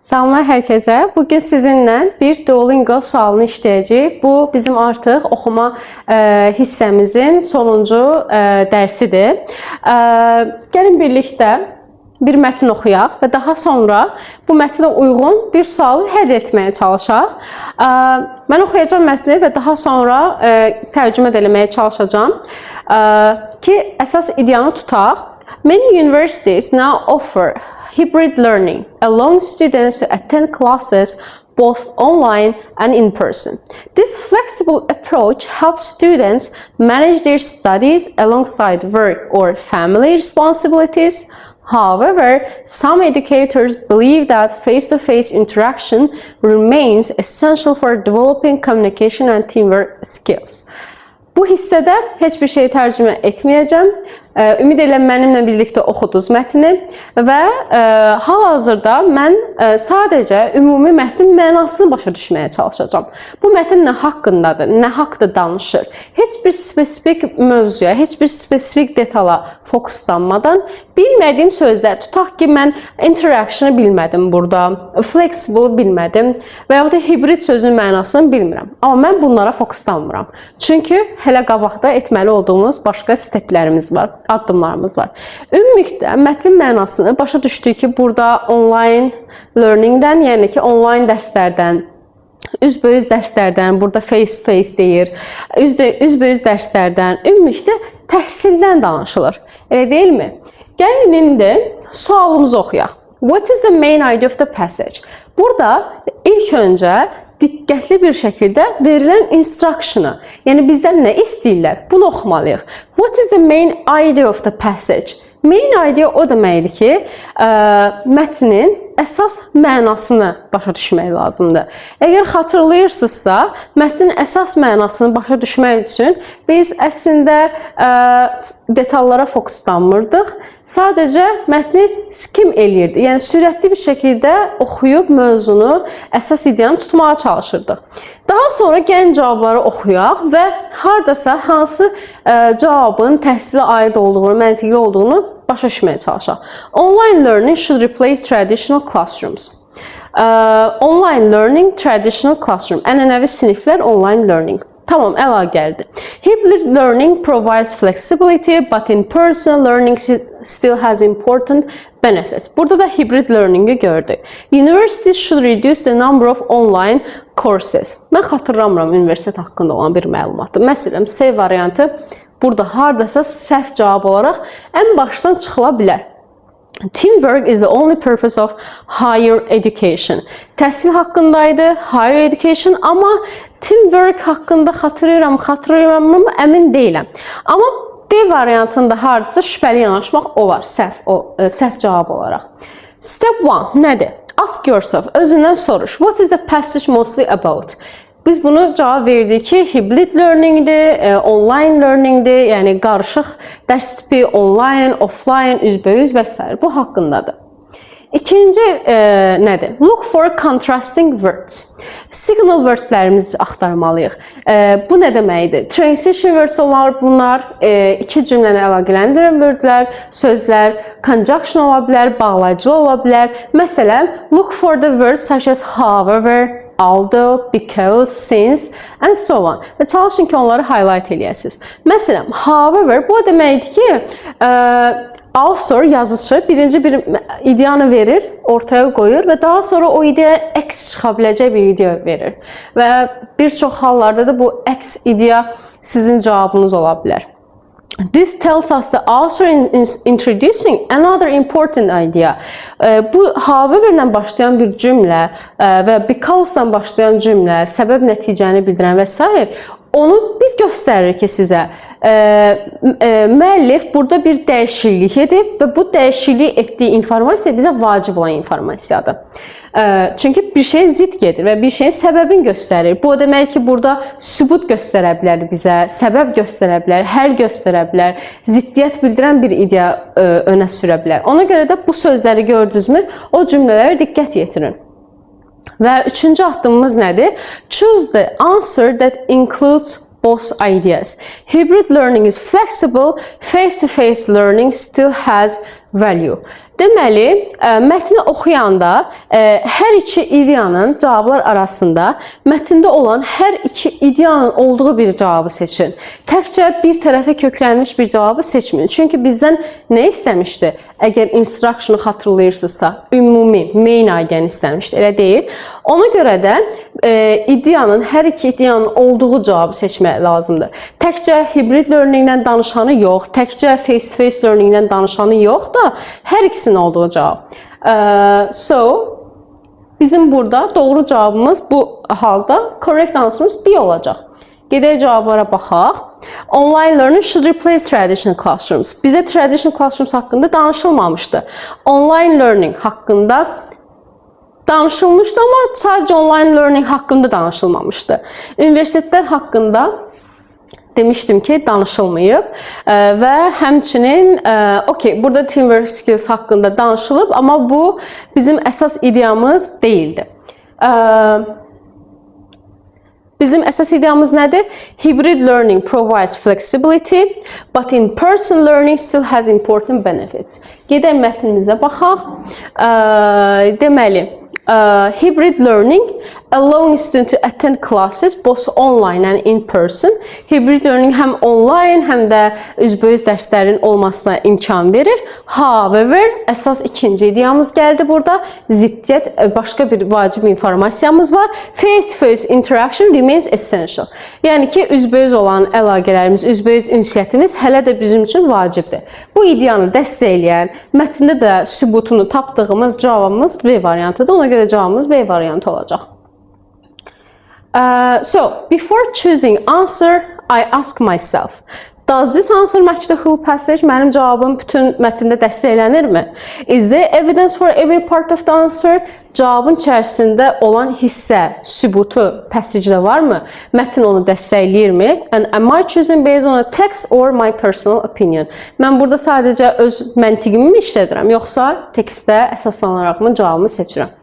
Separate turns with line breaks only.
Salamlar hər kəsə. Bugün sizinlə bir Duolingo sualını işləyəcəyik. Bu bizim artıq oxuma hissəmizin sonuncu dərsidir. Gəlin birlikdə bir mətn oxuyaq və daha sonra bu mətnə uyğun bir sualı həll etməyə çalışaq. Mən oxuyacağam mətni və daha sonra tərcümə eləməyə çalışacağam ki, əsas ideyanı tutaq. Many universities now offer hybrid learning, allowing students to attend classes both online and in person. This flexible approach helps students manage their studies alongside work or family responsibilities. However, some educators believe that face-to-face interaction remains essential for developing communication and teamwork skills. Bu hissədə heç bir şey tərcümə etməyəcəm. Ümid edirəm mənimlə birlikdə oxudunuz mətni və hal-hazırda mən sadəcə ümumi mətnin mənasını başa düşməyə çalışacağam. Bu mətn nə haqqındadır, nə haqqda danışır? Heç bir spesifik mövzuya, heç bir spesifik detala fokuslanmadan bilmədiyim sözlər, tutaq ki, mən interaction'ı bilmədim burada, flexible bilmədim və yaxud da hibrid sözün mənasını bilmirəm. Amma mən bunlara fokuslanmıram. Çünki hələ qabaqda etməli olduğumuz başqa steplərimiz var, addımlarımız var. Ümumilikdə mətnin mənasını başa düşdük ki, burada online learningdən, yəni ki, online dərslərdən, üzbəüz dərslərdən, burada face-to-face deyir, üzbəüz dərslərdən, ümumilikdə təhsildən danışılır. Elə deyilmi? Gəlin indi sualımızı oxuyaq. What is the main idea of the passage? Burada ilk öncə diqqətli bir şəkildə verilən instruction'ı, yəni bizdən nə istəyirlər? Bunu oxumalıyıq. What is the main idea of the passage? Main idea o deməkdir ki, mətnin əsas mənasını başa düşmək lazımdır. Əgər xatırlayırsınızsa, mətnin əsas mənasını başa düşmək üçün biz əslində detallara fokuslanmırdıq. Sadəcə mətni skim eləyirdik. Yəni sürətli bir şəkildə oxuyub mövzunu, əsas ideyanı tutmağa çalışırdıq. Daha sonra gəlin cavabları oxuyaq və hardasa hansı cavabın təhsilə aid olduğunu, məntiqli olduğunu başa düşməyə çalışaq. Online learning should replace traditional classrooms. Online learning, traditional classroom. Ənənəvi siniflər, online learning. Tamam, əlaqəlidir. Hybrid learning provides flexibility, but in-person learning still has important benefits. Burada da hybrid learning'i gördük. Universities should reduce the number of online courses. Mən xatırlamıram universitet haqqında olan bir məlumatı. Məsələn, C variantı burada hardasa səhv cavab olaraq ən başdan çıxıla bilər. Teamwork is the only purpose of higher education. Təhsil haqqındaydı, higher education, amma teamwork haqqında xatırlayıram, əmin deyiləm. Amma D variantında hardasa şübhəli yanaşmaq olar, səhv cavab olaraq. Step 1 nədir? Ask yourself, özündən soruş. What is the passage mostly about? Biz bunu cavab verdik ki, hybrid learningdir, online learningdir, yəni qarışıq dərs tipi, online, offline, üzbəüz və s. Bu haqqındadır. İkinci nədir? Look for contrasting words. Signal wordlərimizi axtarmalıyıq. Bu nə deməkdir? Transition words olar bunlar, iki cümləni əlaqələndirən wordlər, sözlər, conjunction ola bilər, bağlayıcı ola bilər. Məsələn, look for the words such as however, although, because, since, and so on. Və çalışın ki, onları highlight eləyəsiniz. Məsələn, however, bu deməkdir ki, author, yazıcı birinci bir ideyanı verir, ortaya qoyur və daha sonra o ideyaya əks çıxa biləcək bir ideya verir. Və bir çox hallarda da bu əks ideya sizin cavabınız ola bilər. This tells us the author is introducing another important idea. Bu however-lə başlayan bir cümlə və because-lə başlayan cümlə, səbəb nəticəni bildirən və s. onu bir göstərir ki, sizə müəllif burada bir dəyişiklik edib və bu dəyişiklik etdiyi informasiya bizə vacib olan informasiyadır. Çünki bir şey zid gedir və bir şeyin səbəbini göstərir. Bu o demək ki, burada sübut göstərə bilər bizə, səbəb göstərə bilər, həll göstərə bilər, ziddiyyət bildirən bir ideya önə sürə bilər. Ona görə də bu sözləri gördünüzmü, o cümlələrə diqqət yetirin. Və üçüncü addımımız nədir? Choose the answer that includes both ideas. Hybrid learning is flexible, face-to-face learning still has value. Deməli, mətni oxuyanda hər iki ideyanın cavablar arasında mətndə olan hər iki ideyanın olduğu bir cavabı seçin. Təkcə bir tərəfə köklənmiş bir cavabı seçməyin. Çünki bizdən nə istəmişdi? Əgər instructionu xatırlayırsınızsa, ümumi, main ideyəni istəmişdi, elə deyil. Ona görə də ideyanın, hər iki ideyanın olduğu cavabı seçmək lazımdır. Təkcə hybrid learningdən danışanı yox, təkcə face-to-face learningdən danışanı yox da, hər ikisinin olduğu cavab. Bizim burada doğru cavabımız bu halda correct answerımız B olacaq. Gedək cavablara baxaq. Online learning should replace traditional classrooms. Bizə traditional classrooms haqqında danışılmamışdı. Online learning haqqında danışılmışdı, amma sadəcə online learning haqqında danışılmamışdı. Universitetlər haqqında demişdim ki, danışılmayıb və həmçinin burada teamwork skills haqqında danışılıb, amma bu bizim əsas ideyamız deyildi. Bizim əsas ideyamız nədir? Hybrid learning provides flexibility, but in-person learning still has important benefits. Gedək mətnimizə baxaq. Deməli, hybrid learning allowing students to attend classes both online and in person. Hybrid learning həm online, həm də üzbəüz dərslərin olmasına imkan verir. However, əsas ikinci ideyamız gəldi burada. Ziddiyyət, başqa bir vacib informasiyamız var. Face-to-face interaction remains essential. Yəni ki, üzbəüz olan əlaqələrimiz, üzbəüz ünsiyyətimiz hələ də bizim üçün vacibdir. Bu ideyanı dəstəkləyən, mətndə də sübutunu tapdığımız cavabımız B variantıdır. Ona görə cavabımız B variantı olacaq. Before choosing answer, I ask myself, does this answer match the whole passage? Mənim cavabım bütün mətndə dəstəklənirmi? Is there evidence for every part of the answer? Cavabın içərisində olan hissə, sübutu passagedə varmı? Mətn onu dəstəkləyirmi? And am I choosing based on a text or my personal opinion? Mən burada sadəcə öz məntiqimi mi işlədirəm, yoxsa tekstdə əsaslanaraq mı cavabımı seçirəm?